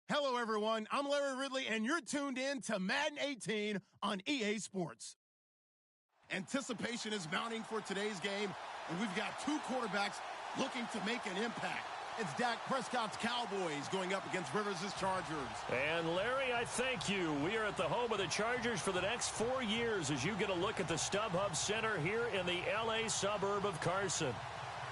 Hello, everyone. I'm Larry Ridley, and you're tuned in to Madden 18 on EA Sports. Anticipation is mounting for today's game, and we've got two quarterbacks looking to make an impact. It's Dak Prescott's Cowboys going up against Rivers' Chargers. And Larry, I thank you. We are at the home of the Chargers for the next 4 years as you get a look at the StubHub Center here in the L.A. suburb of Carson.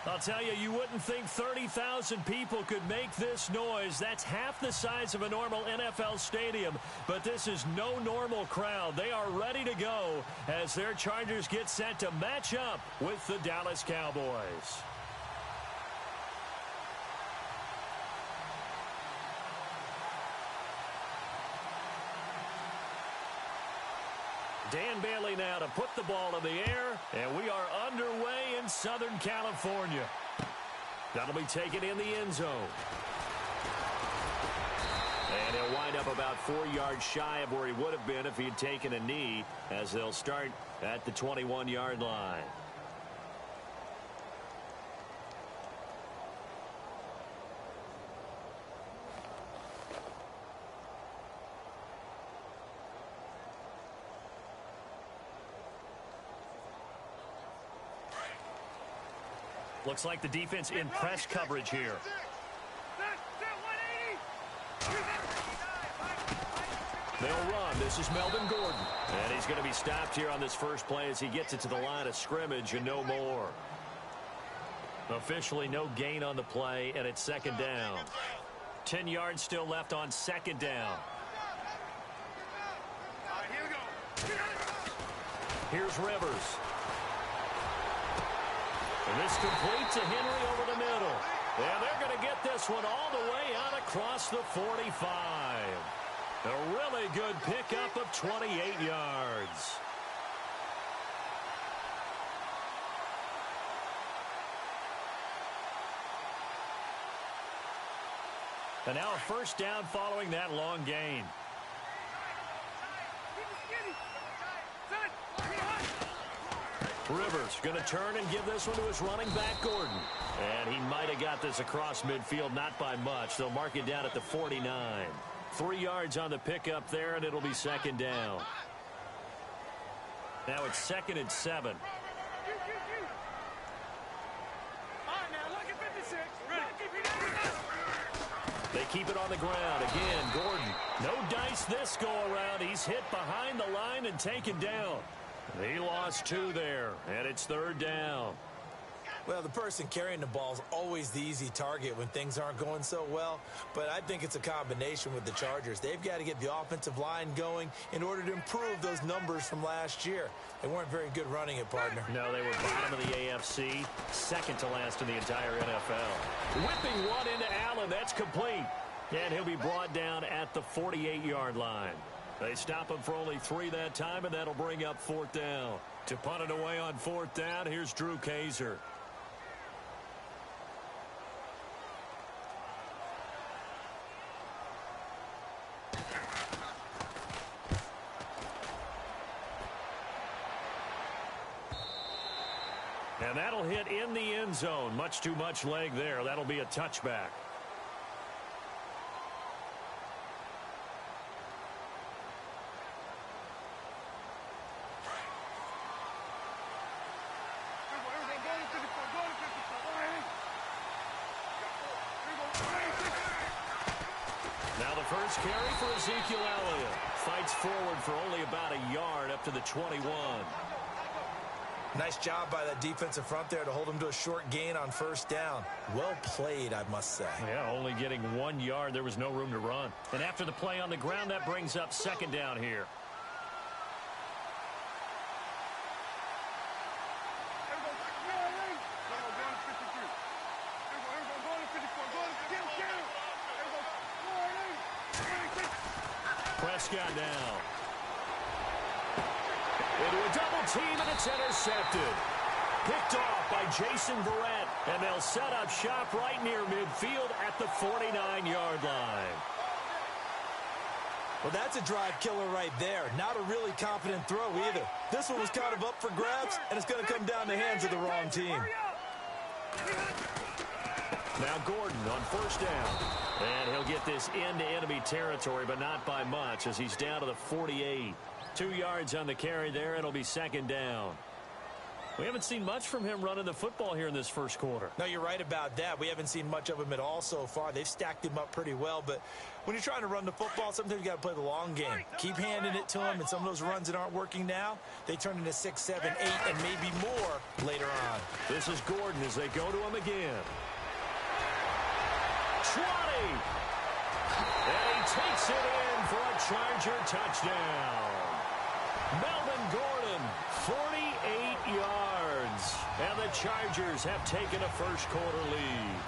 I'll tell you, you wouldn't think 30,000 people could make this noise. That's half the size of a normal NFL stadium. But this is no normal crowd. They are ready to go as their Chargers get set to match up with the Dallas Cowboys. Dan Bailey now to put the ball in the air, and we are underway in Southern California. That'll be taken in the end zone. And he'll wind up about 4 yards shy of where he would have been if he had taken a knee, as they'll start at the 21-yard line. Looks like the defense in press coverage here. They'll run. This is Melvin Gordon. And he's going to be stopped here on this first play as he gets it to the line of scrimmage and no more. Officially no gain on the play, and it's second down. 10 yards still left on second down. Here's Rivers. And this complete to Henry over the middle. And they're going to get this one all the way out across the 45. A really good pickup of 28 yards. And now a first down following that long gain. Rivers going to turn and give this one to his running back, Gordon. And he might have got this across midfield, not by much. They'll mark it down at the 49. 3 yards on the pickup there, and it'll be second down. Now it's 2nd and 7. They keep it on the ground. Again, Gordon. No dice this go-around. He's hit behind the line and taken down. He lost 2 there, and it's third down. Well, the person carrying the ball is always the easy target when things aren't going so well, but I think it's a combination with the Chargers. They've got to get the offensive line going in order to improve those numbers from last year. They weren't very good running it, partner. No, they were bottom of the AFC, second to last in the entire NFL. Whipping one into Allen, that's complete. And he'll be brought down at the 48-yard line. They stop him for only 3 that time, and that'll bring up fourth down. To punt it away on fourth down, here's Drew Kaiser. And that'll hit in the end zone. Much too much leg there. That'll be a touchback. First carry for Ezekiel Elliott. Fights forward for only about a yard up to the 21. Nice job by that defensive front there to hold him to a short gain on first down. Well played, I must say. Yeah, only getting 1 yard. There was no room to run. And after the play on the ground, that brings up second down here. Prescott now. Into a double team, and it's intercepted. Picked off by Jason Verrett, and they'll set up shop right near midfield at the 49-yard line. Well, that's a drive killer right there. Not a really confident throw either. This one was kind of up for grabs, and it's going to come down the hands of the wrong team. Now Gordon on first down. And he'll get this into enemy territory, but not by much as he's down to the 48. 2 yards on the carry there. It'll be second down. We haven't seen much from him running the football here in this first quarter. No, you're right about that. We haven't seen much of him at all so far. They've stacked him up pretty well, but when you're trying to run the football, sometimes you got to play the long game. Keep handing it to him, and some of those runs that aren't working now, they turn into 6, 7, 8, and maybe more later on. This is Gordon as they go to him again. 20! And he takes it in for a Charger touchdown. Melvin Gordon, 48 yards. And the Chargers have taken a first-quarter lead.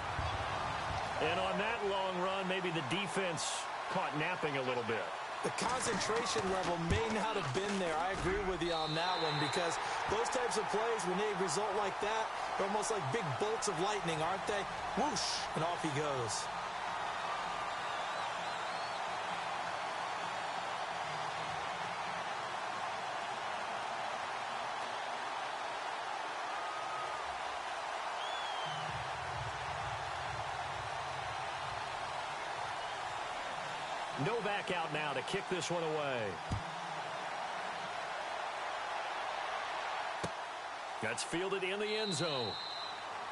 And on that long run, maybe the defense caught napping a little bit. The concentration level may not have been there. I agree with you on that one because those types of plays, when they result like that, they're almost like big bolts of lightning, aren't they? Whoosh, and off he goes. Novak out now to kick this one away. That's fielded in the end zone.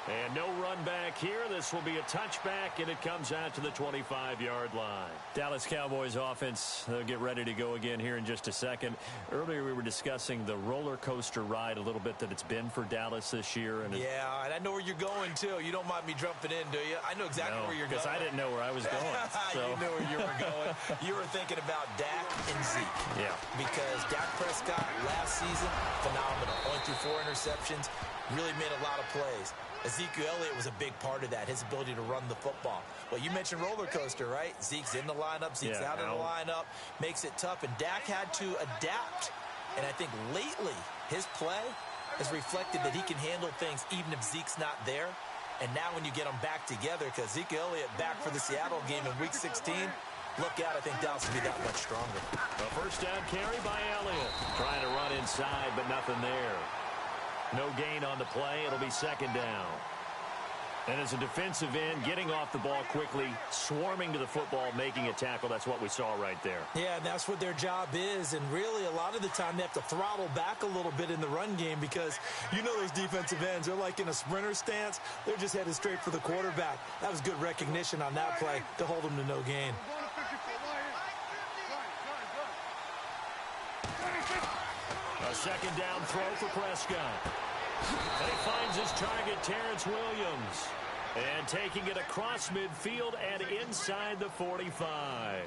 And no run back here. This will be a touchback, and it comes out to the 25-yard line. Dallas Cowboys offense, they'll get ready to go again here in just a second. Earlier we were discussing the roller coaster ride a little bit that it's been for Dallas this year. And yeah, and I know where you're going, too. You don't mind me jumping in, do you? I know exactly where you're going. Because I didn't know where I was going. So. You knew where you were going. You were thinking about Dak and Zeke. Yeah. Because Dak Prescott last season, phenomenal. Only threw 4 interceptions. Really made a lot of plays. Ezekiel Elliott was a big part of that, his ability to run the football. Well, you mentioned roller coaster, right? Zeke's in the lineup, Zeke's out of the lineup, makes it tough, and Dak had to adapt. And I think lately, his play has reflected that he can handle things even if Zeke's not there. And now when you get them back together, because Ezekiel Elliott back for the Seattle game in Week 16, look out, I think Dallas will be that much stronger. A first down carry by Elliott. Trying to run inside, but nothing there. No gain on the play. It'll be second down. And as a defensive end, getting off the ball quickly, swarming to the football, making a tackle, that's what we saw right there. Yeah, and that's what their job is. And really, a lot of the time, they have to throttle back a little bit in the run game because you know those defensive ends, they're like in a sprinter stance. They're just headed straight for the quarterback. That was good recognition on that play to hold them to no gain. A second down throw for Prescott. And he finds his target, Terrence Williams. And taking it across midfield and inside the 45.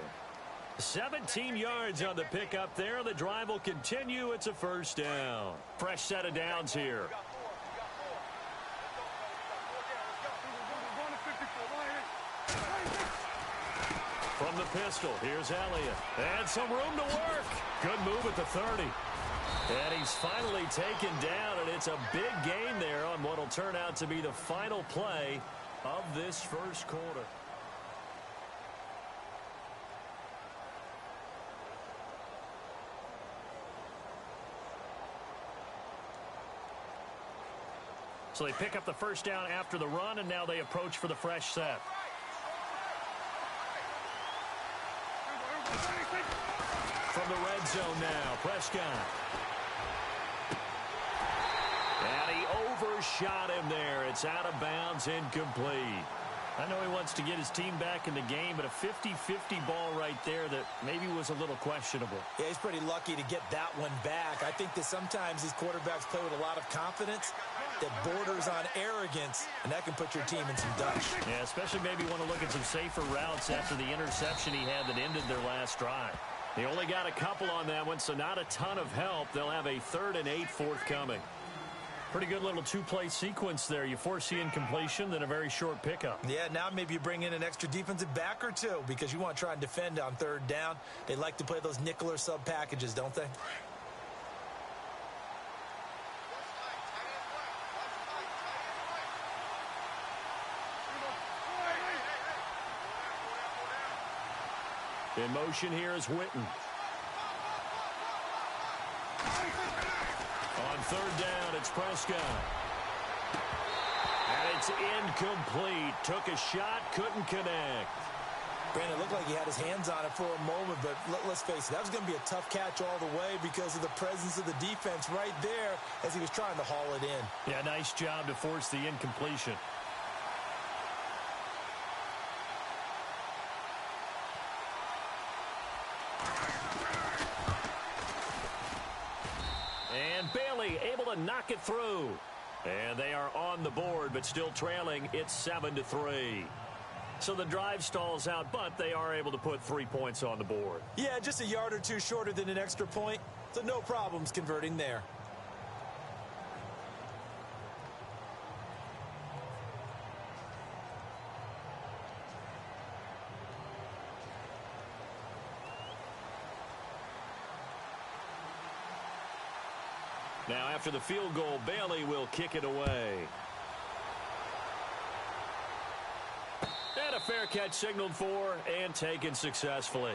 17 yards on the pickup there. The drive will continue. It's a first down. Fresh set of downs here. From the pistol, here's Elliott. And some room to work. Good move at the 30. And he's finally taken down, and it's a big gain there on what will turn out to be the final play of this first quarter. So they pick up the first down after the run, and now they approach for the fresh set. From the red zone now, Prescott. And he overshot him there. It's out of bounds, incomplete. I know he wants to get his team back in the game, but a 50-50 ball right there that maybe was a little questionable. Yeah, he's pretty lucky to get that one back. I think that sometimes these quarterbacks play with a lot of confidence that borders on arrogance, and that can put your team in some dutch. Yeah, especially maybe want to look at some safer routes after the interception he had that ended their last drive. They only got a couple on that one, so not a ton of help. They'll have a 3rd and 8 forthcoming. Pretty good little two-play sequence there. You force the incompletion, then a very short pickup. Yeah, now maybe you bring in an extra defensive back or two because you want to try and defend on 3rd down. They like to play those nickel or sub packages, don't they? In motion here is Witten. On 3rd down, it's Prescott. And it's incomplete. Took a shot, couldn't connect. Brandon, it looked like he had his hands on it for a moment, but let's face it, that was going to be a tough catch all the way because of the presence of the defense right there as he was trying to haul it in. Yeah, nice job to force the incompletion. And Bailey able to knock it through. And they are on the board, but still trailing. It's 7-3. So the drive stalls out, but they are able to put 3 points on the board. Yeah, just a yard or two shorter than an extra point, so no problems converting there. Now after the field goal, Bailey will kick it away. And a fair catch signaled for and taken successfully.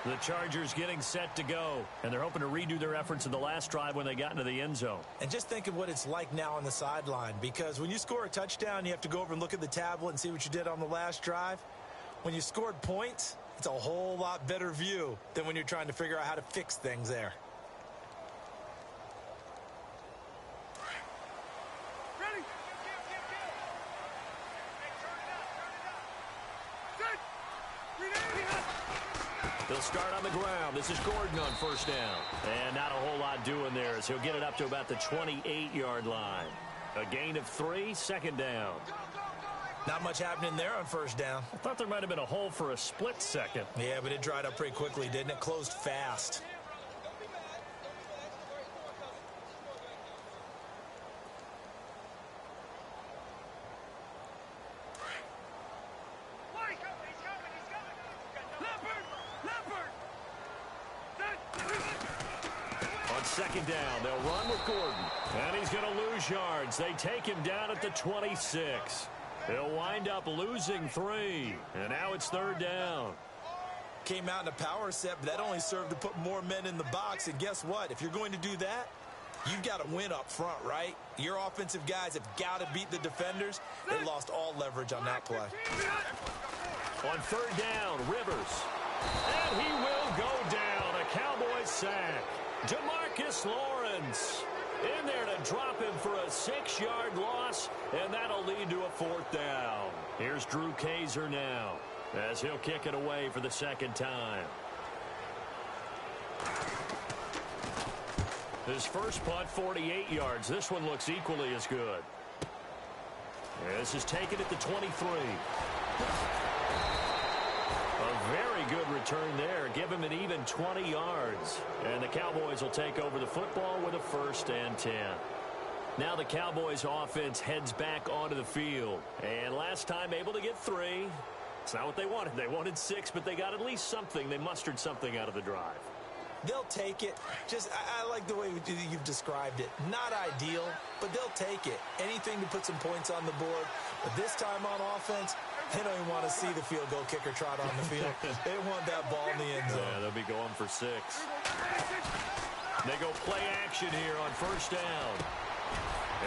The Chargers getting set to go, and they're hoping to redo their efforts in the last drive when they got into the end zone. And just think of what it's like now on the sideline, because when you score a touchdown, you have to go over and look at the tablet and see what you did on the last drive. When you scored points, it's a whole lot better view than when you're trying to figure out how to fix things there. They'll start on the ground. This is Gordon on first down. And not a whole lot doing there as he'll get it up to about the 28-yard line. A gain of 3, second down. Not much happening there on first down. I thought there might have been a hole for a split second. Yeah, but it dried up pretty quickly, didn't it? Closed fast. Second down, they'll run with Gordon. And he's going to lose yards. They take him down at the 26. He'll wind up losing 3. And now it's third down. Came out in a power set, but that only served to put more men in the box. And guess what? If you're going to do that, you've got to win up front, right? Your offensive guys have got to beat the defenders. They lost all leverage on that play. On third down, Rivers. And he will go down. A Cowboys sack. DeMarcus Lawrence in there to drop him for a 6-yard loss, and that'll lead to a fourth down. Here's Drew Kaiser now as he'll kick it away for the second time. His first punt, 48 yards. This one looks equally as good. This is taken at the 23. A very good return there. Give him an even 20 yards. And the Cowboys will take over the football with a 1st and 10. Now the Cowboys offense heads back onto the field. And last time able to get 3. It's not what they wanted. They wanted 6, but they got at least something. They mustered something out of the drive. They'll take it. I like the way you've described it. Not ideal, but they'll take it. Anything to put some points on the board. But this time on offense, they don't even want to see the field goal kicker trot on the field. They want that ball in the end zone. Yeah, they'll be going for 6. They go play action here on first down.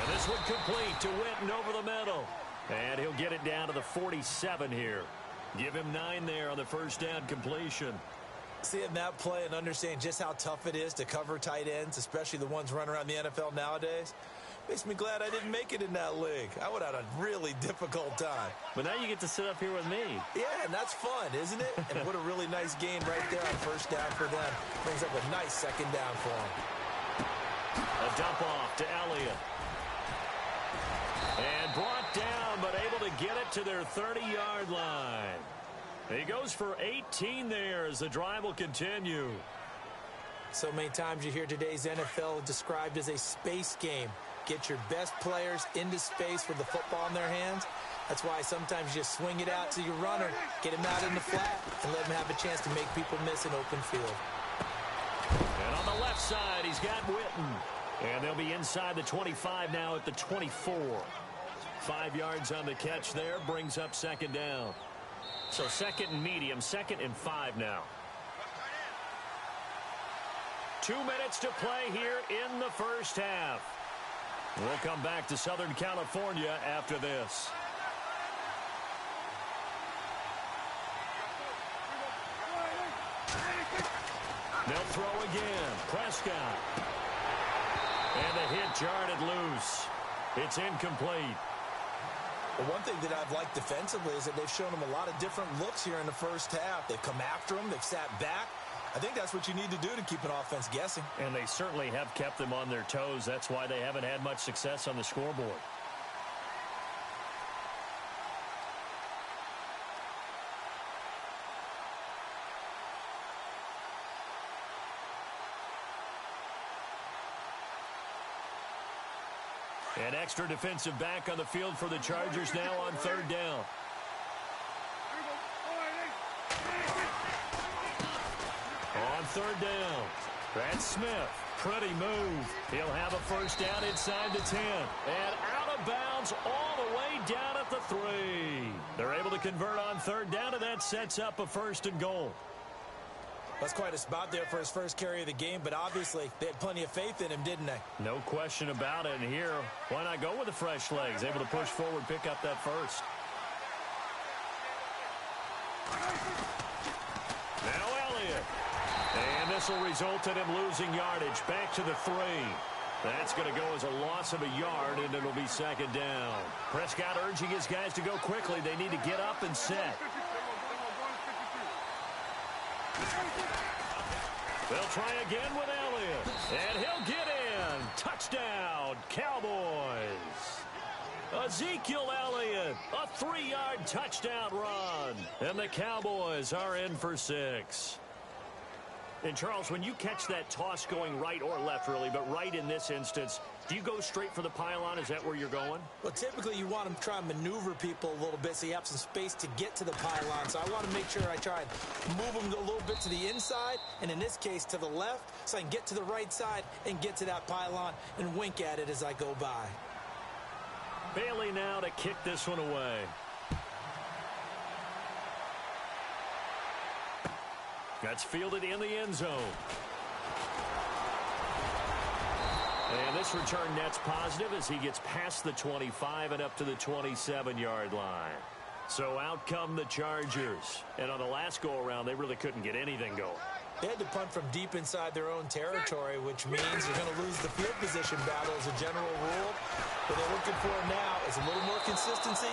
And this one complete to Witten over the middle. And he'll get it down to the 47 here. Give him 9 there on the first down completion. Seeing that play and understanding just how tough it is to cover tight ends, especially the ones running around the NFL nowadays, makes me glad I didn't make it in that league. I would have had a really difficult time. But now you get to sit up here with me. Yeah, and that's fun, isn't it? And what a really nice gain right there on first down for them. Brings up a nice second down for them. A dump off to Elliott. And brought down, but able to get it to their 30-yard line. He goes for 18 there as the drive will continue. So many times you hear today's NFL described as a space game. Get your best players into space with the football in their hands. That's why sometimes you just swing it out to your runner, get him out in the flat, and let him have a chance to make people miss an open field. And on the left side, he's got Witten. And they'll be inside the 25 now at the 24. 5 yards on the catch there, brings up second down. So second and medium, 2nd and 5 now. 2 minutes to play here in the first half. We'll come back to Southern California after this. They'll throw again. Prescott. And the hit jarred it loose. It's incomplete. Well, one thing that I've liked defensively is that they've shown them a lot of different looks here in the first half. They've come after them. They've sat back. I think that's what you need to do to keep an offense guessing. And they certainly have kept them on their toes. That's why they haven't had much success on the scoreboard. An extra defensive back on the field for the Chargers now on third down. On third down, that's Smith. Pretty move. He'll have a first down inside the 10. And out of bounds all the way down at the 3. They're able to convert on third down, and that sets up a first and goal. That's quite a spot there for his first carry of the game, but obviously they had plenty of faith in him, didn't they? No question about it. And here, why not go with the fresh legs? Able to push forward, pick up that first. Now Elliott. And this will result in him losing yardage. Back to the 3. That's going to go as a loss of a yard, and it'll be second down. Prescott urging his guys to go quickly. They need to get up and set. They'll try again with Elliott. And he'll get in. Touchdown, Cowboys. Ezekiel Elliott, a 3-yard touchdown run. And the Cowboys are in for 6. And, Charles, when you catch that toss going right or left, really, but right in this instance, do you go straight for the pylon? Is that where you're going? Well, typically you want to try and maneuver people a little bit so you have some space to get to the pylon. So I want to make sure I try and move them a little bit to the inside, and in this case to the left, so I can get to the right side and get to that pylon and wink at it as I go by. Bailey now to kick this one away. That's fielded in the end zone. And this return net's positive as he gets past the 25 and up to the 27-yard line. So out come the Chargers. And on the last go-around, they really couldn't get anything going. They had to punt from deep inside their own territory, which means you're going to lose the field position battle as a general rule. What they're looking for now is a little more consistency,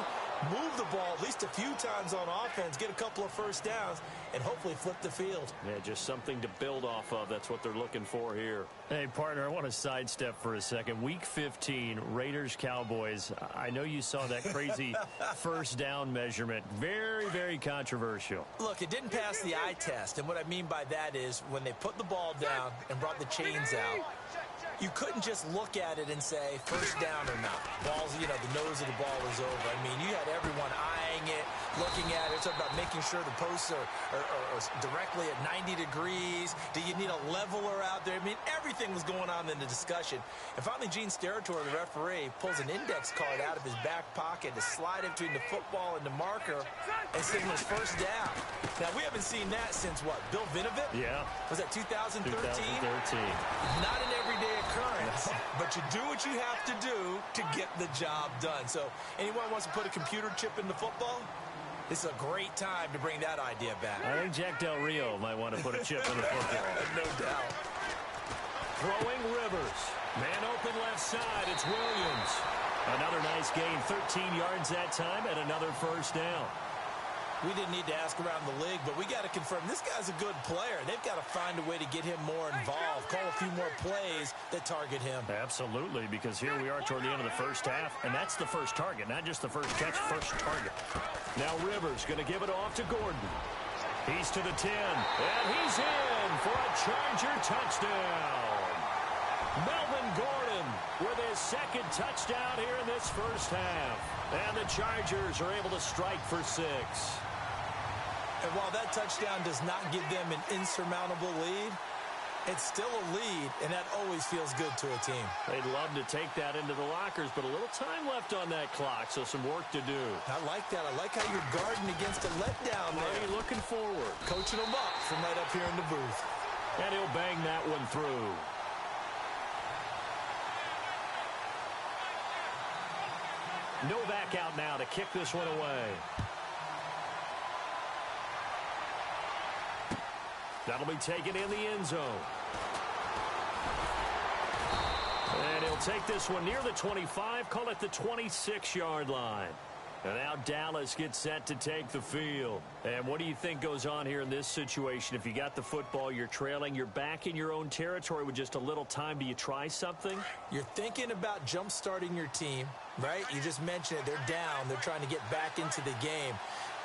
move the ball at least a few times on offense, get a couple of first downs, and hopefully flip the field. Yeah, just something to build off of. That's what they're looking for here. Hey, partner, I want to sidestep for a second. Week 15, Raiders-Cowboys. I know you saw that crazy first down measurement. Very, very controversial. Look, it didn't pass the eye test, and what I mean by that is when they put the ball down and brought the chains out, you couldn't just look at it and say first down or not. Balls, the nose of the ball was over. I mean, you had everyone eyeing it, looking at it. It's about making sure the posts are directly at 90 degrees. Do you need a leveler out there? I mean, everything was going on in the discussion. And finally, Gene Steratore, the referee, pulls an index card out of his back pocket to slide it between the football and the marker and signals first down. Now, we haven't seen that since, what, Bill Vinovit? Yeah. Was that 2013? 2013. Not an everyday occurrence, but you do what you have to do to get the job done. So anyone wants to put a computer chip into football, it's a great time to bring that idea back. I think Jack Del Rio might want to put a chip in the football. No doubt. Throwing Rivers. Man open left side. It's Williams. Another nice gain. 13 yards that time and another first down. We didn't need to ask around the league, but we got to confirm this guy's a good player. They've got to find a way to get him more involved, call a few more plays that target him. Absolutely, because here we are toward the end of the first half, and that's the first target, not just the first catch, first target. Now Rivers going to give it off to Gordon. He's to the 10, and he's in for a Charger touchdown. Melvin Gordon with his second touchdown here in this first half. And the Chargers are able to strike for 6. And while that touchdown does not give them an insurmountable lead, it's still a lead, and that always feels good to a team. They'd love to take that into the lockers, but a little time left on that clock, so some work to do. I like that. I like how you're guarding against a letdown there. Already looking forward. Coaching them up from right up here in the booth. And he'll bang that one through. Novak out now to kick this one away. That'll be taken in the end zone. And he'll take this one near the 25, call it the 26-yard line. And now Dallas gets set to take the field. And what do you think goes on here in this situation? If you got the football, you're trailing, you're back in your own territory with just a little time. Do you try something? You're thinking about jump-starting your team, right? You just mentioned it. They're down. They're trying to get back into the game.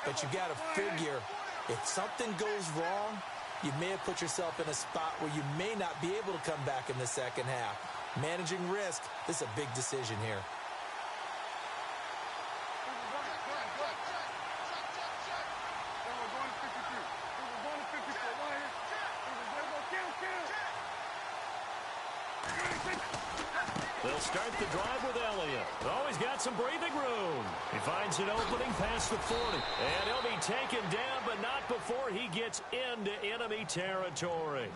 But you got to figure, if something goes wrong, you may have put yourself in a spot where you may not be able to come back in the second half. Managing risk, this is a big decision here. They'll start the drive with Elliott. Oh, he's got some breathing room. He finds an opening past the 40. And he'll be taken down, but not before he gets into enemy territory.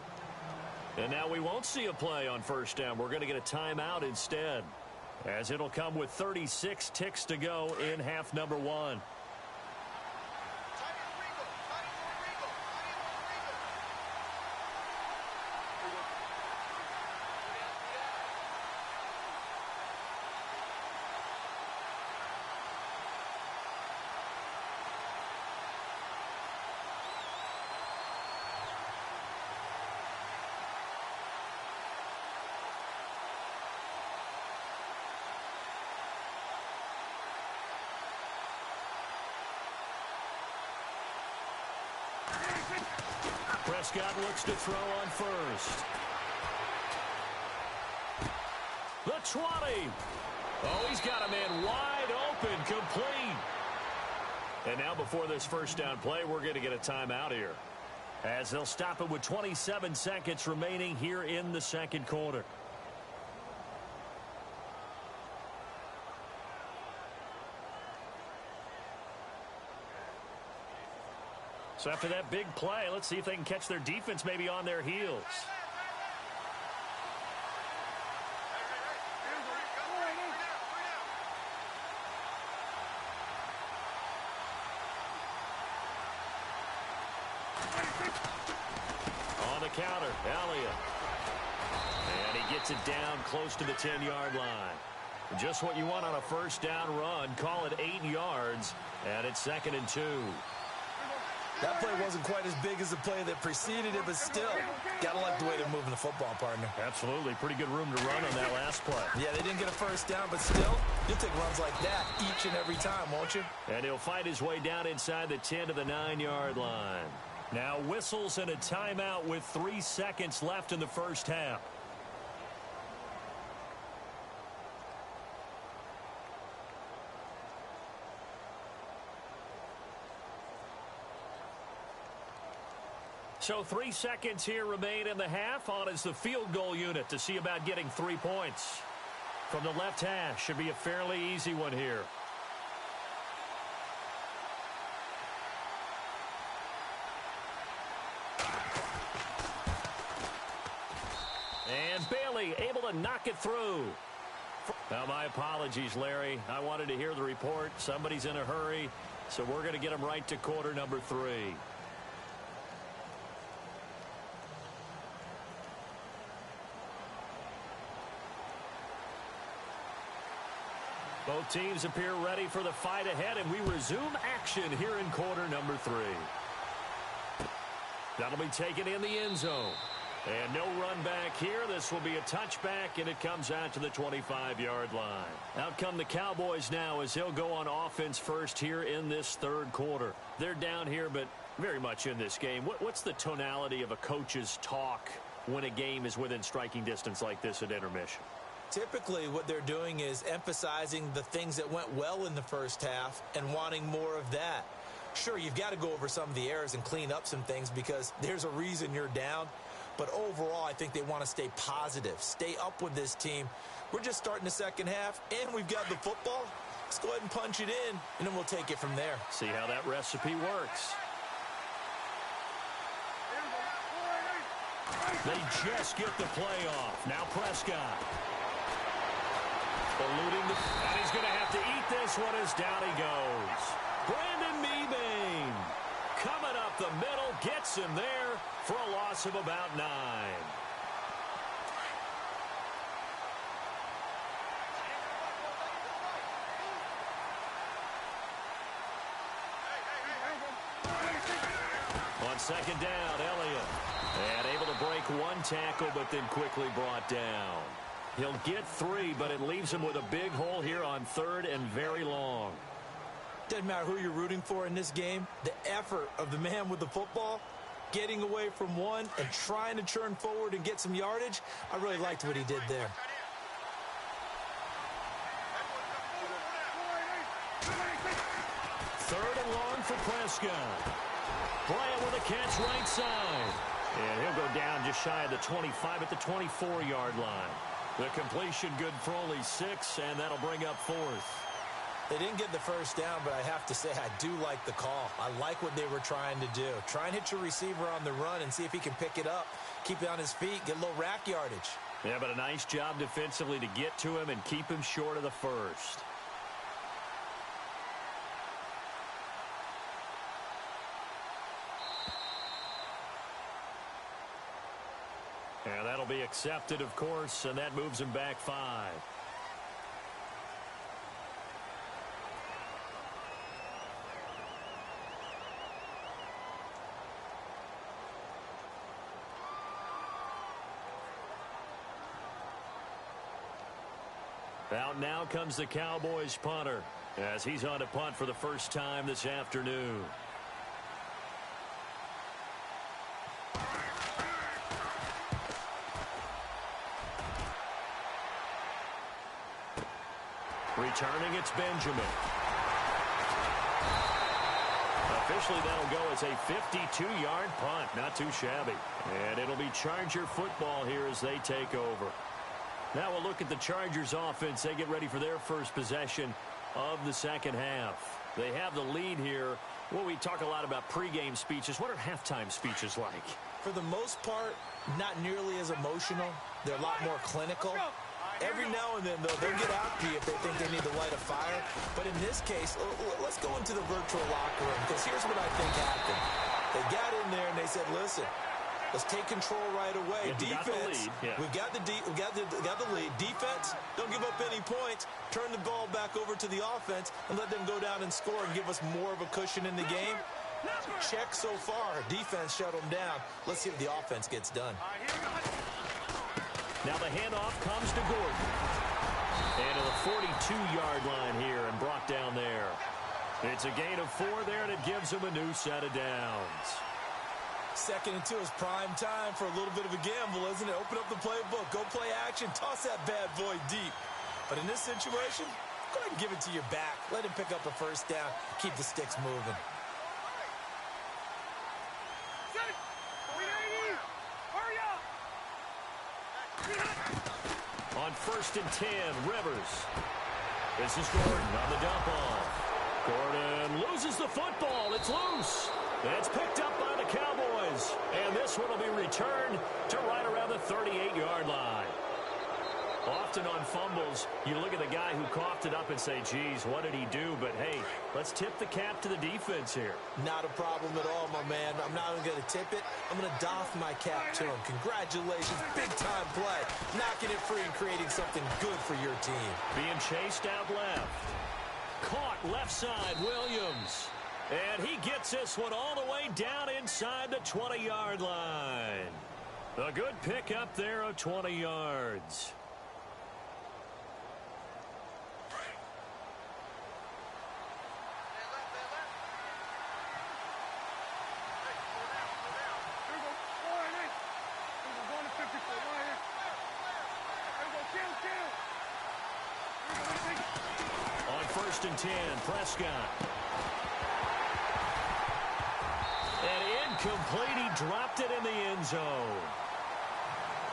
And now we won't see a play on first down. We're going to get a timeout instead, as it'll come with 36 ticks to go in half number one. Prescott looks to throw on first. The 20. Oh, he's got a man wide open, complete. And now before this first down play, we're going to get a timeout here, as they'll stop it with 27 seconds remaining here in the second quarter. So after that big play, let's see if they can catch their defense maybe on their heels. On the counter, Elliott. And he gets it down close to the 10-yard line. Just what you want on a first down run. Call it 8 yards, and it's 2nd and 2. That play wasn't quite as big as the play that preceded it, but still, gotta like the way they're moving the football, partner. Absolutely. Pretty good room to run on that last play. Yeah, they didn't get a first down, but still, you'll take runs like that each and every time, won't you? And he'll fight his way down inside the 10 to the 9-yard line. Now whistles and a timeout with 3 seconds left in the first half. So 3 seconds here remain in the half. On is the field goal unit to see about getting 3 points. From the left hash, should be a fairly easy one here. And Bailey able to knock it through. Now, my apologies, Larry. I wanted to hear the report. Somebody's in a hurry, so we're going to get him right to quarter number 3. Both teams appear ready for the fight ahead, and we resume action here in quarter number 3. That'll be taken in the end zone. And no run back here. This will be a touchback, and it comes out to the 25-yard line. Out come the Cowboys now as they'll go on offense first here in this third quarter. They're down here, but very much in this game. What's the tonality of a coach's talk when a game is within striking distance like this at intermission? Typically, what they're doing is emphasizing the things that went well in the first half and wanting more of that. Sure, you've got to go over some of the errors and clean up some things because there's a reason you're down. But overall, I think they want to stay positive, stay up with this team. We're just starting the second half, and we've got the football. Let's go ahead and punch it in, and then we'll take it from there. See how that recipe works. They just get the play off. Now Prescott. And he's going to have to eat this one as down he goes. Brandon Mebane coming up the middle, gets him there for a loss of about 9. On second down, Elliott. And able to break one tackle, but then quickly brought down. He'll get 3, but it leaves him with a big hole here on 3rd and very long. Doesn't matter who you're rooting for in this game. The effort of the man with the football, getting away from one and trying to turn forward and get some yardage, I really liked what he did there. Third and long for Prescott. Bryant with a catch right side. And he'll go down just shy of the 25 at the 24-yard line. The completion good for only 6, and that'll bring up 4th. They didn't get the first down, but I have to say I do like the call. I like what they were trying to do. Try and hit your receiver on the run and see if he can pick it up. Keep it on his feet, get a little rack yardage. Yeah, but a nice job defensively to get to him and keep him short of the first. And that'll be accepted, of course, and that moves him back 5. Out now comes the Cowboys punter as he's on to punt for the first time this afternoon. Returning, it's Benjamin. Officially, that'll go as a 52-yard punt. Not too shabby. And it'll be Charger football here as they take over. Now we'll look at the Chargers offense. They get ready for their first possession of the second half. They have the lead here. Well, we talk a lot about pregame speeches. What are halftime speeches like? For the most part, not nearly as emotional. They're a lot more clinical. Every now and then, though, they'll get out to you if they think they need to light a fire. But in this case, let's go into the virtual locker room, because here's what I think happened. They got in there and they said, listen, let's take control right away. Defense, we've got the lead. Defense, don't give up any points. Turn the ball back over to the offense and let them go down and score and give us more of a cushion in the game. Check so far. Defense shut them down. Let's see if the offense gets done. Now the handoff comes to Gordon. And to the 42-yard line here and brought down there. It's a gain of 4 there, and it gives him a new set of downs. 2nd and 2 is prime time for a little bit of a gamble, isn't it? Open up the playbook, go play action, toss that bad boy deep. But in this situation, go ahead and give it to your back. Let him pick up a first down, keep the sticks moving. On 1st and 10, Rivers. This is Gordon on the dump off. Gordon loses the football. It's loose. It's picked up by the Cowboys. And this one will be returned to right around the 38-yard line. Often on fumbles, you look at the guy who coughed it up and say, geez, what did he do? But, hey, let's tip the cap to the defense here. Not a problem at all, my man. I'm not even going to tip it. I'm going to doff my cap to him. Congratulations. Big-time play. Knocking it free and creating something good for your team. Being chased out left. Caught left side, Williams. And he gets this one all the way down inside the 20-yard line. A good pick up there of 20 yards. On 1st and 10, Prescott. And incomplete. He dropped it in the end zone.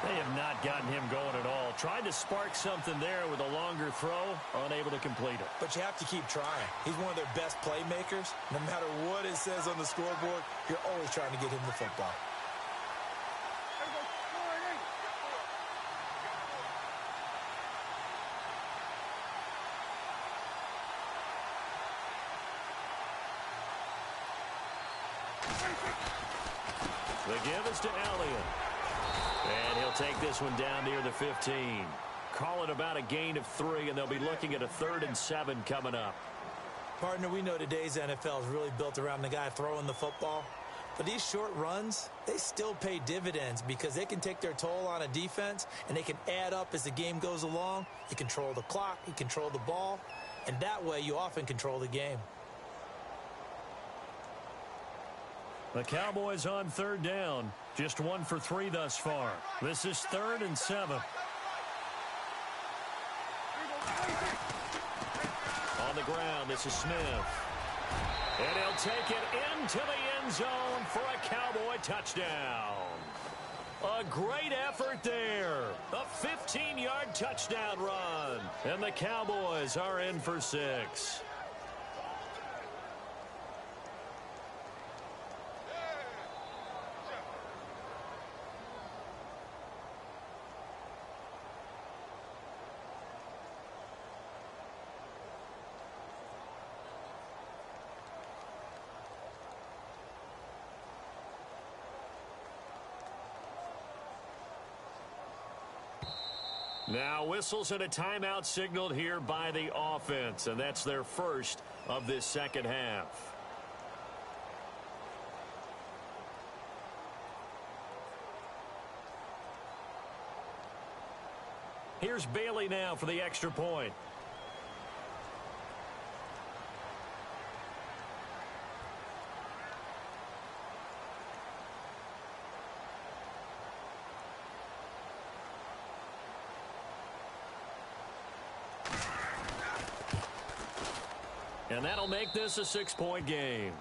They have not gotten him going at all. Tried to spark something there with a longer throw, unable to complete it. But you have to keep trying. He's one of their best playmakers. No matter what it says on the scoreboard, you're always trying to get him the football. The give is to Elliott. And he'll take this one down near the 15. Call it about a gain of 3, and they'll be looking at a 3rd and 7 coming up. Partner, we know today's NFL is really built around the guy throwing the football. But these short runs, they still pay dividends because they can take their toll on a defense, and they can add up as the game goes along. You control the clock, you control the ball, and that way you often control the game. The Cowboys on 3rd down. Just 1 for 3 thus far. This is 3rd and 7. On the ground, this is Smith. And he'll take it into the end zone for a Cowboy touchdown. A great effort there. A 15-yard touchdown run. And the Cowboys are in for 6. Now whistles and a timeout signaled here by the offense, and that's their first of this second half. Here's Bailey now for the extra point. And that'll make this a 6-point game.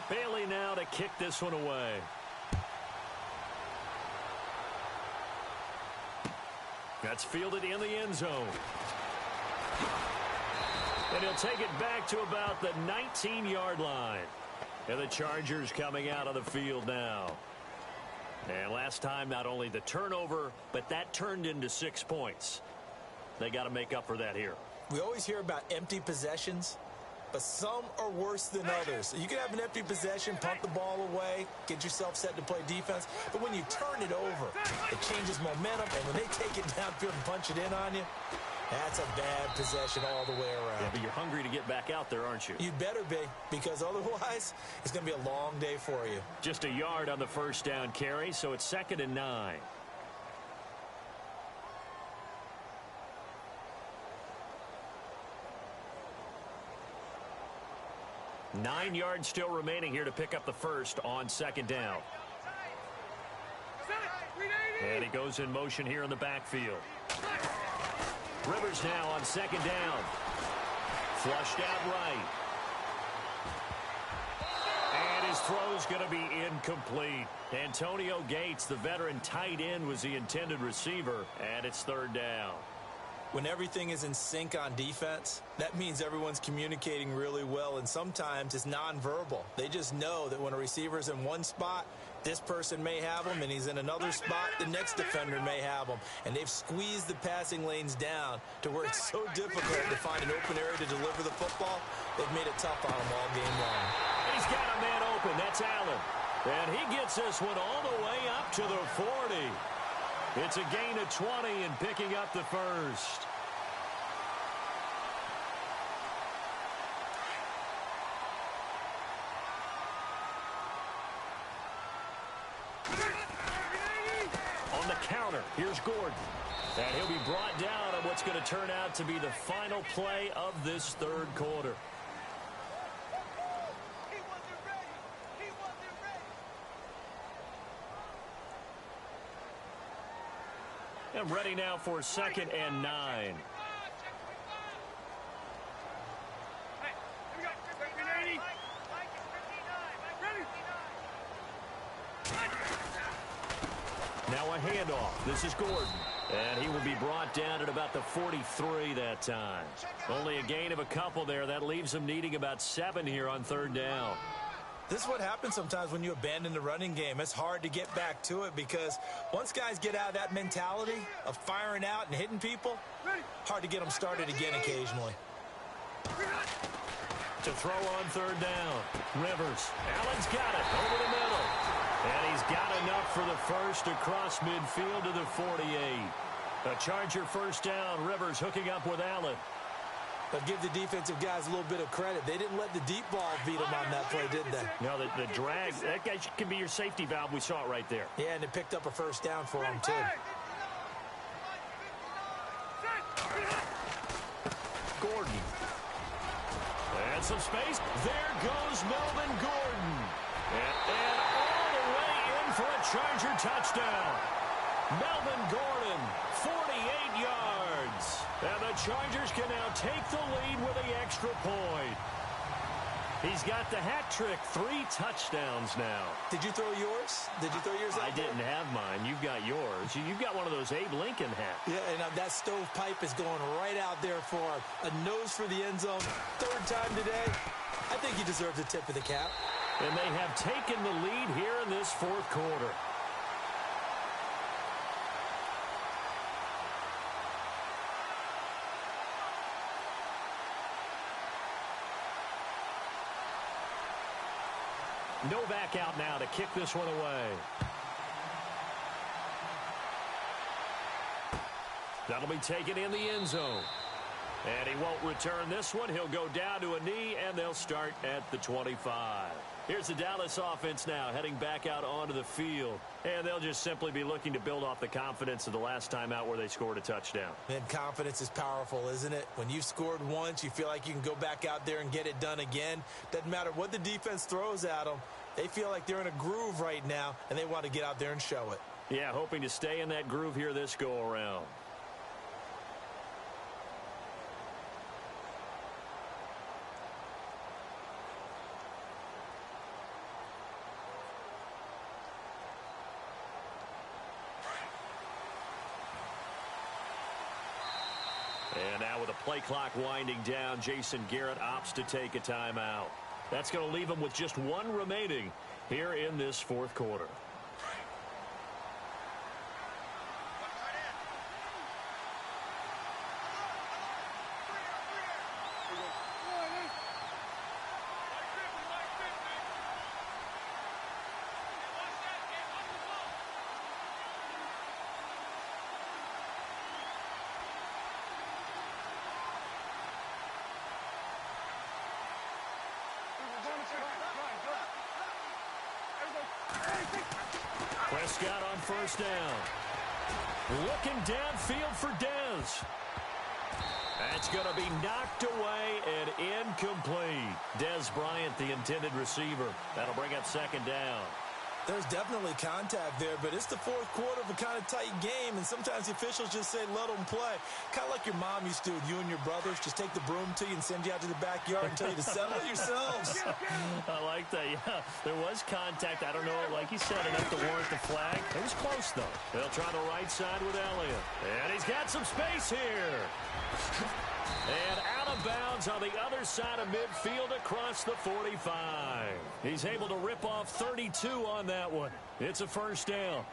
Bailey now to kick this one away. That's fielded in the end zone. And he'll take it back to about the 19-yard line. And the Chargers coming out of the field now. And last time, not only the turnover, but that turned into 6 points. They got to make up for that here. We always hear about empty possessions, but some are worse than others. You can have an empty possession, punt the ball away, get yourself set to play defense, but when you turn it over, it changes momentum, and when they take it downfield and punch it in on you, that's a bad possession all the way around. Yeah, but you're hungry to get back out there, aren't you? You'd better be, because otherwise, it's going to be a long day for you. Just a yard on the first down carry, so it's 2nd and 9. Nine yards still remaining here to pick up the first on 2nd down. And he goes in motion here in the backfield. Rivers now on 2nd down. Flushed out right. And his throw's going to be incomplete. Antonio Gates, the veteran tight end, was the intended receiver, and it's 3rd down. When everything is in sync on defense, that means everyone's communicating really well, and sometimes it's nonverbal. They just know that when a receiver's in one spot, this person may have him, and he's in another spot, the next defender may have him. And they've squeezed the passing lanes down to where it's so difficult to find an open area to deliver the football. They've made it tough on him all game long. He's got a man open. That's Allen. And he gets this one all the way up to the 40. It's a gain of 20 and picking up the first. On the counter, here's Gordon. And he'll be brought down on what's going to turn out to be the final play of this 3rd quarter. And ready now for 2nd and 9. Now a handoff. This is Gordon. And he will be brought down at about the 43 that time. Only a gain of a couple there. That leaves him needing about 7 here on third down. This is what happens sometimes when you abandon the running game. It's hard to get back to it because once guys get out of that mentality of firing out and hitting people, hard to get them started again occasionally. To throw on third down. Rivers. Allen's got it over the middle. And he's got enough for the first across midfield to the 48. A Charger first down. Rivers hooking up with Allen. But give the defensive guys a little bit of credit. They didn't let the deep ball beat them on that play, did they? No, the drag, that guy can be your safety valve. We saw it right there. Yeah, and it picked up a first down for him, too. Gordon. And some space. There goes Melvin Gordon. And all the way in for a Charger touchdown. Melvin Gordon, 48 yards. And the Chargers can now take the lead with the extra point. He's got the hat trick, 3 touchdowns now. Did you throw yours? Did you throw yours out I didn't have mine. You've got yours. You've got one of those Abe Lincoln hats. Yeah, and that stovepipe is going right out there for a nose for the end zone. 3rd time today. I think he deserves a tip of the cap. And they have taken the lead here in this 4th quarter. Novak out now to kick this one away. That'll be taken in the end zone. And he won't return this one. He'll go down to a knee, and they'll start at the 25. Here's the Dallas offense now heading back out onto the field. And they'll just simply be looking to build off the confidence of the last time out where they scored a touchdown. And confidence is powerful, isn't it? When you've scored once, you feel like you can go back out there and get it done again. Doesn't matter what the defense throws at them. They feel like they're in a groove right now, and they want to get out there and show it. Yeah, hoping to stay in that groove here this go-around. And now with the play clock winding down, Jason Garrett opts to take a timeout. That's going to leave him with just 1 remaining here in this 4th quarter. Prescott on first down. Looking downfield for Dez. That's going to be knocked away and incomplete. Dez Bryant, the intended receiver. That'll bring up 2nd down. There's definitely contact there, but it's the 4th quarter of a kind of tight game, and sometimes the officials just say, let them play. Kind of like your mom used to with you and your brothers. Just take the broom to you and send you out to the backyard and tell you to settle it yourselves. I like that, yeah. There was contact. I don't know, like you said, enough to warrant the flag. It was close, though. They'll try the right side with Elliott. And he's got some space here. And out of bounds on the other side of midfield across the 45. He's able to rip off 32 on that one. It's a first down.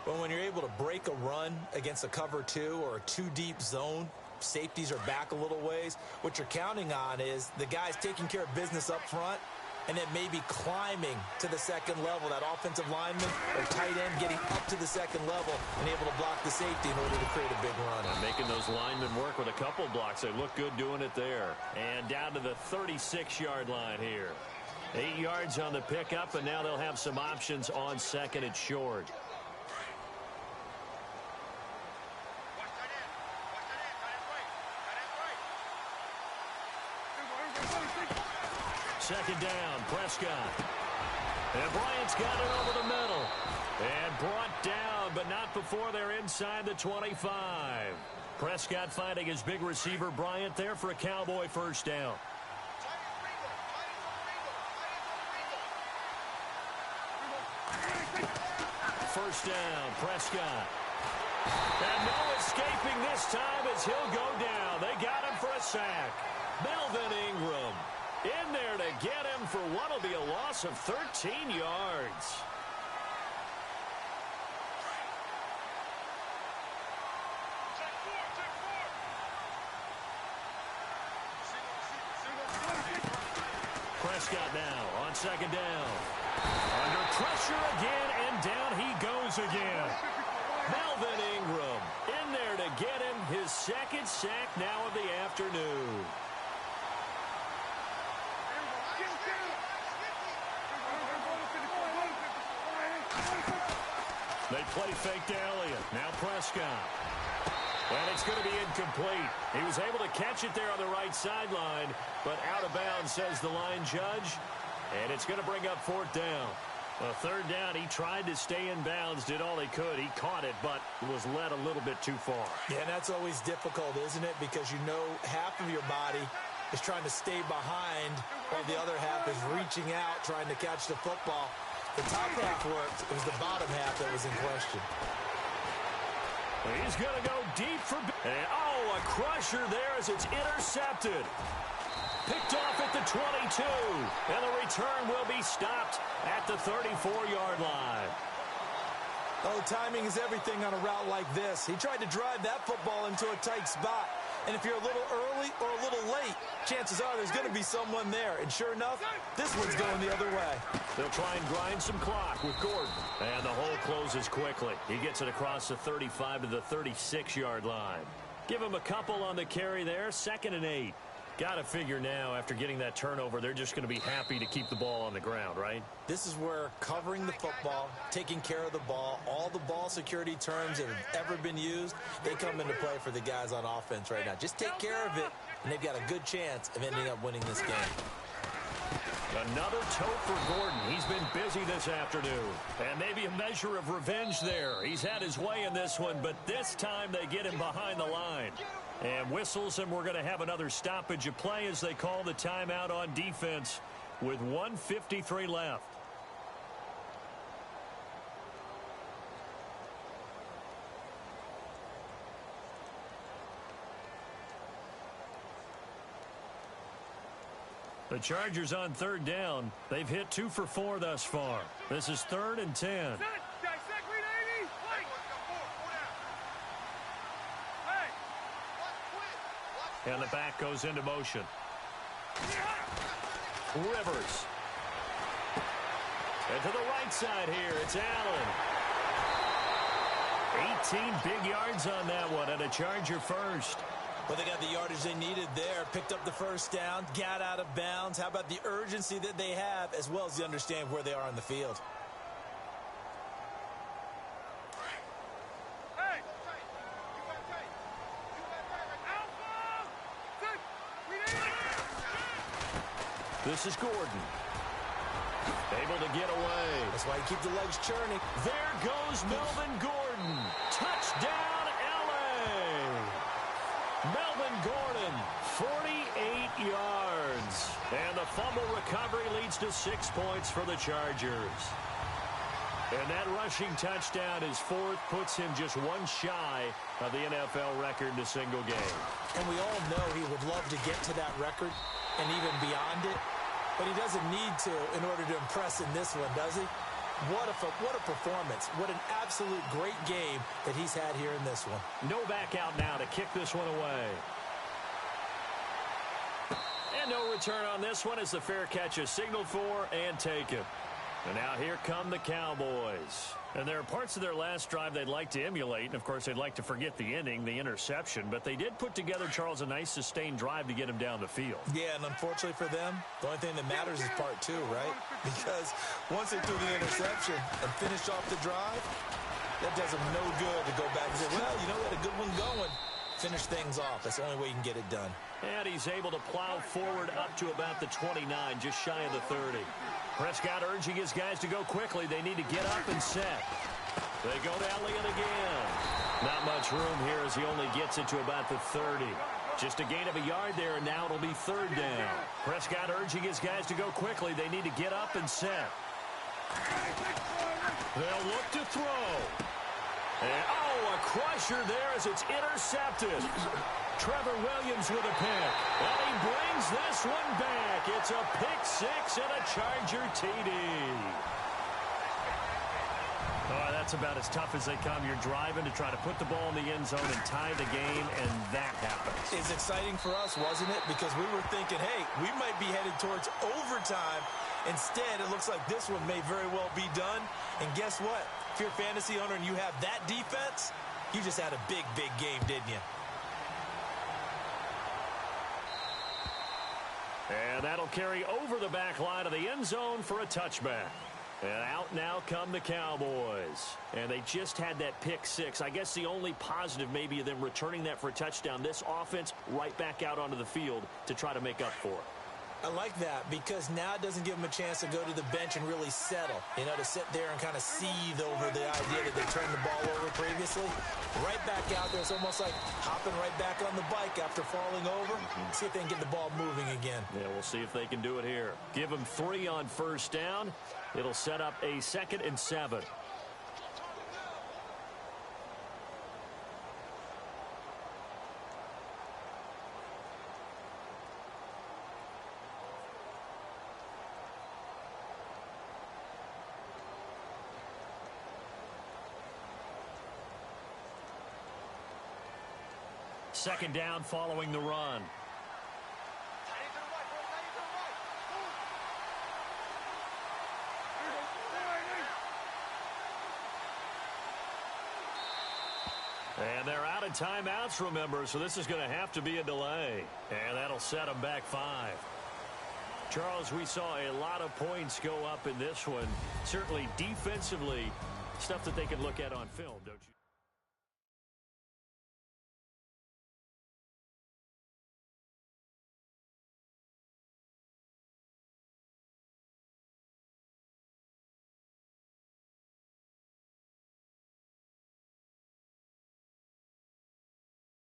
Well, when you're able to break a run against a cover 2 or a 2-deep zone, safeties are back a little ways. What you're counting on is the guys taking care of business up front and then maybe climbing to the 2nd level. That offensive lineman or tight end getting up to the 2nd level and able to block the safety in order to create a big run. And making those linemen work with a couple blocks. They look good doing it there. And down to the 36-yard line here. 8 yards on the pickup, and now they'll have some options on 2nd and short. Second down, Prescott. And Bryant's got it over the middle. And brought down, but not before they're inside the 25. Prescott finding his big receiver, Bryant, there for a Cowboy first down. first down. Prescott. And no escaping this time as he'll go down. They got him for a sack. Melvin Ingram in there to get him for what will be a loss of 13 yards. Prescott now on second down. Under pressure again, and down he goes again. Melvin Ingram in there to get him his second sack now of the afternoon. They play fake to Elliott. Now Prescott. And it's going to be incomplete. He was able to catch it there on the right sideline, but out of bounds, says the line judge. And it's going to bring up fourth down. A third down, he tried to stay in bounds, did all he could. He caught it, but was led a little bit too far. Yeah, and that's always difficult, isn't it? Because you know half of your body is trying to stay behind while the other half is reaching out, trying to catch the football. The top half worked. It was the bottom half that was in question. He's going to go deep for... And, oh, a crusher there as it's intercepted. Picked off at the 22. And the return will be stopped at the 34-yard line. Oh, timing is everything on a route like this. He tried to drive that football into a tight spot. And if you're a little early or a little late, chances are there's going to be someone there. And sure enough, this one's going the other way. They'll try and grind some clock with Gordon. And the hole closes quickly. He gets it across the 35 to the 36-yard line. Give him a couple on the carry there. 2nd and 8. Got to figure now, after getting that turnover, they're just going to be happy to keep the ball on the ground, right? This is where covering the football, taking care of the ball, all the ball security terms that have ever been used, they come into play for the guys on offense right now. Just take care of it, and they've got a good chance of ending up winning this game. Another tote for Gordon. He's been busy this afternoon. And maybe a measure of revenge there. He's had his way in this one, but this time they get him behind the line. And whistles, and we're going to have another stoppage of play as they call the timeout on defense with 1:53 left. The Chargers on third down. They've hit 2 for 4 thus far. This is 3rd and 10. And the back goes into motion. Rivers. And to the right side here, it's Allen. 18 big yards on that one, and a Charger first. Well, they got the yardage they needed there, picked up the first down, got out of bounds. How about the urgency that they have, as well as the understanding where they are on the field? This is Gordon. Able to get away. That's why you keep the legs churning. There goes Melvin Gordon. Touchdown, L.A. Melvin Gordon, 48 yards. And the fumble recovery leads to 6 points for the Chargers. And that rushing touchdown is 4th, puts him just one shy of the NFL record in a single game. And we all know he would love to get to that record and even beyond it, but he doesn't need to in order to impress in this one, does he? What a performance. What an absolute great game that he's had here in this one. No back out now to kick this one away. And no return on this one as the fair catch is signaled for and taken. And now here come the Cowboys. And there are parts of their last drive they'd like to emulate. And, of course, they'd like to forget the inning, the interception. But they did put together, Charles, a nice sustained drive to get him down the field. Yeah, and unfortunately for them, the only thing that matters is part 2, right? Because once they threw the interception and finished off the drive, that does them no good to go back and say, well, you know, we had a good one going. Finish things off. That's the only way you can get it done. And he's able to plow forward up to about the 29, just shy of the 30. Prescott urging his guys to go quickly. They need to get up and set. They go to Elliott again. Not much room here as he only gets it to about the 30. Just a gain of a yard there, and now it'll be 3rd down. Prescott urging his guys to go quickly. They need to get up and set. They'll look to throw. And, oh, a crusher there as it's intercepted. Trevor Williams with a pick. And he brings this one back. It's a pick six and a Charger TD. Oh, that's about as tough as they come. You're driving to try to put the ball in the end zone and tie the game, and that happens. It's exciting for us, wasn't it? Because we were thinking, hey, we might be headed towards overtime. Instead, it looks like this one may very well be done. And guess what? If you're a fantasy owner and you have that defense, you just had a big, big game, didn't you? And that'll carry over the back line of the end zone for a touchback. And out now come the Cowboys. And they just had that pick six. I guess the only positive maybe of them returning that for a touchdown. This offense right back out onto the field to try to make up for it. I like that because now it doesn't give them a chance to go to the bench and really settle. You know, to sit there and kind of seethe over the idea that they turned the ball over previously. Right back out there. It's almost like hopping right back on the bike after falling over. See if they can get the ball moving again. Yeah, we'll see if they can do it here. Give them 3 on first down. It'll set up a 2nd and 7. Second down following the run. And they're out of timeouts, remember, so this is going to have to be a delay. And that'll set them back 5. Charles, we saw a lot of points go up in this one. Certainly defensively, stuff that they can look at on film, don't you?